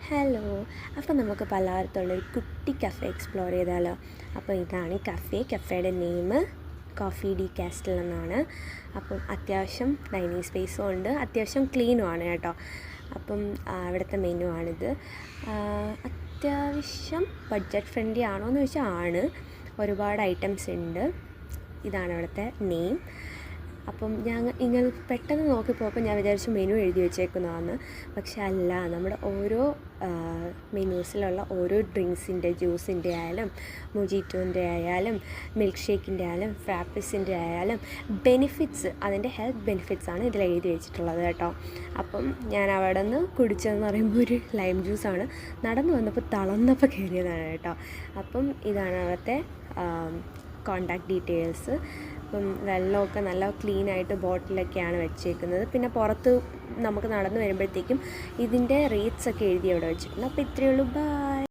Hello. അപ്പോൾ നമുക്ക് പലയിടത്തുള്ളൊരു കുട്ടി കഫേ എക്സ്പ്ലോർ ചെയ്താലോ? അപ്പോൾ ഇതാണ് കഫേയുടെ നെയിം കോഫി ഡി കാസ്റ്റൽ എന്നാണ്. അപ്പം അത്യാവശ്യം ഡൈനിങ് സ്പേസും ഉണ്ട്, അത്യാവശ്യം ക്ലീനും ആണ് കേട്ടോ. അപ്പം ഇവിടുത്തെ മെനു ആണിത്. അത്യാവശ്യം ബഡ്ജറ്റ് ഫ്രണ്ട്ലി ആണോ എന്ന് ചോദിച്ചാൽ ആണ്. ഒരുപാട് ഐറ്റംസ് ഉണ്ട്. ഇതാണ് ഇവിടുത്തെ നെയിം. അപ്പം ഇങ്ങനെ പെട്ടെന്ന് നോക്കിപ്പോയപ്പോൾ ഞാൻ വിചാരിച്ചു മെനു എഴുതി വെച്ചേക്കുന്നതാണ്. പക്ഷെ അല്ല, നമ്മുടെ ഓരോ മെനൂസിലുള്ള ഓരോ ഡ്രിങ്ക്സിൻ്റെ, ജ്യൂസിൻ്റെ ആയാലും മൊജിറ്റോൻ്റെ ആയാലും മിൽക്ക് ഷേക്കിൻ്റെ ആയാലും ഫ്രാപ്പിസിൻ്റെ ആയാലും ബെനിഫിറ്റ്സ്, അതിൻ്റെ ഹെൽത്ത് ബെനിഫിറ്റ്സാണ് ഇതിൽ എഴുതി വെച്ചിട്ടുള്ളത് കേട്ടോ. അപ്പം ഞാൻ അവിടെ നിന്ന് കുടിച്ചതെന്ന് പറയുമ്പോൾ ഒരു ലൈം ജ്യൂസാണ്. നടന്നു വന്നപ്പോൾ തളർന്നപ്പോൾ കയറിയതാണ് കേട്ടോ. അപ്പം ഇതാണ് അവിടുത്തെ കോൺടാക്റ്റ് ഡീറ്റെയിൽസ്. അപ്പം വെള്ളമൊക്കെ നല്ല ക്ലീനായിട്ട് ബോട്ടിലൊക്കെയാണ് വെച്ചേക്കുന്നത്. പിന്നെ പുറത്ത് നമുക്ക് നടന്നു വരുമ്പോഴത്തേക്കും ഇതിൻ്റെ റേറ്റ്സൊക്കെ എഴുതി അവിടെ വെച്ചിട്ടുണ്ട്. അപ്പോൾ ഇത്രയേ ഉള്ളൂ. ബൈ.